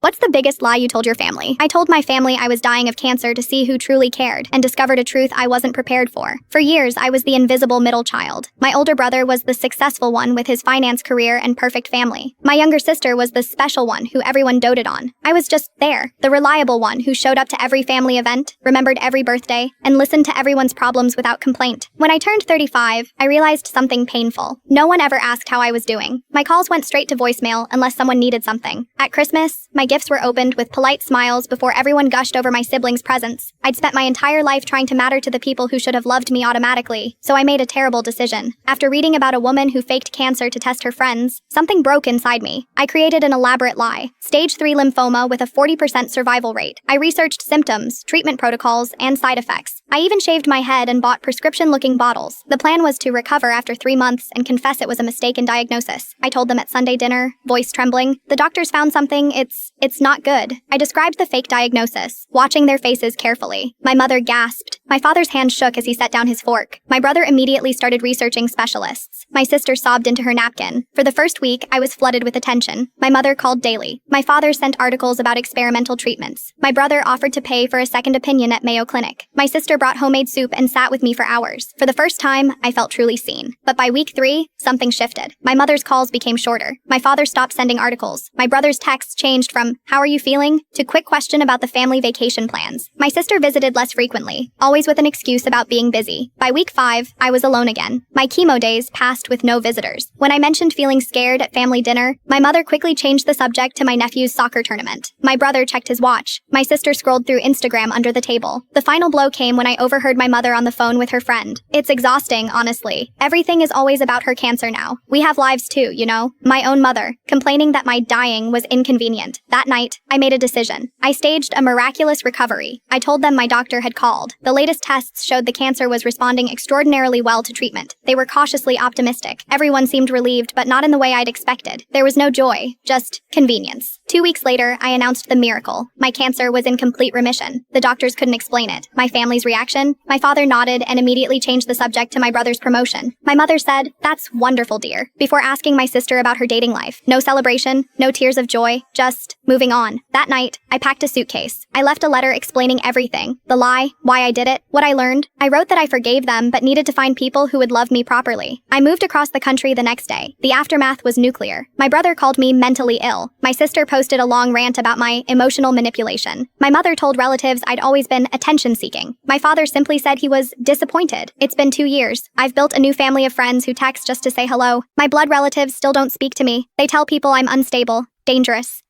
What's the biggest lie you told your family? I told my family I was dying of cancer to see who truly cared, and discovered a truth I wasn't prepared for. For years, I was the invisible middle child. My older brother was the successful one with his finance career and perfect family. My younger sister was the special one who everyone doted on. I was just there, the reliable one who showed up to every family event, remembered every birthday, and listened to everyone's problems without complaint. When I turned 35, I realized something painful. No one ever asked how I was doing. My calls went straight to voicemail unless someone needed something. At Christmas, my gifts were opened with polite smiles before everyone gushed over my siblings' presents. I'd spent my entire life trying to matter to the people who should have loved me automatically, so I made a terrible decision. After reading about a woman who faked cancer to test her friends, something broke inside me. I created an elaborate lie. Stage 3 lymphoma with a 40% survival rate. I researched symptoms, treatment protocols, and side effects. I even shaved my head and bought prescription-looking bottles. The plan was to recover after 3 months and confess it was a mistaken diagnosis. I told them at Sunday dinner, voice trembling, "The doctors found something, it's not good." I described the fake diagnosis, watching their faces carefully. My mother gasped. My father's hand shook as he set down his fork. My brother immediately started researching specialists. My sister sobbed into her napkin. For the first week, I was flooded with attention. My mother called daily. My father sent articles about experimental treatments. My brother offered to pay for a second opinion at Mayo Clinic. My sister brought homemade soup and sat with me for hours. For the first time, I felt truly seen. But by week 3, something shifted. My mother's calls became shorter. My father stopped sending articles. My brother's texts changed from, "How are you feeling?" to quick question about the family vacation plans. My sister visited less frequently, always with an excuse about being busy. By week 5, I was alone again. My chemo days passed with no visitors. When I mentioned feeling scared at family dinner, my mother quickly changed the subject to my nephew's soccer tournament. My brother checked his watch. My sister scrolled through Instagram under the table. The final blow came when I overheard my mother on the phone with her friend. "It's exhausting, honestly. Everything is always about her cancer now. We have lives too, you know." My own mother, complaining that my dying was inconvenient. That night, I made a decision. I staged a miraculous recovery. I told them my doctor had called. The latest tests showed the cancer was responding extraordinarily well to treatment. They were cautiously optimistic. Everyone seemed relieved, but not in the way I'd expected. There was no joy, just convenience. 2 weeks later, I announced the miracle. My cancer was in complete remission. The doctors couldn't explain it. My family's reaction? My father nodded and immediately changed the subject to my brother's promotion. My mother said, "That's wonderful, dear," before asking my sister about her dating life. No celebration, no tears of joy, just moving on. That night, I packed a suitcase. I left a letter explaining everything. The lie, why I did it, what I learned. I wrote that I forgave them but needed to find people who would love me properly. I moved across the country the next day. The aftermath was nuclear. My brother called me mentally ill. My sister posted a long rant about my emotional manipulation. My mother told relatives I'd always been attention-seeking. My father simply said he was disappointed. It's been 2 years. I've built a new family of friends who text just to say hello. My blood relatives still don't speak to me. They tell people I'm unstable, dangerous,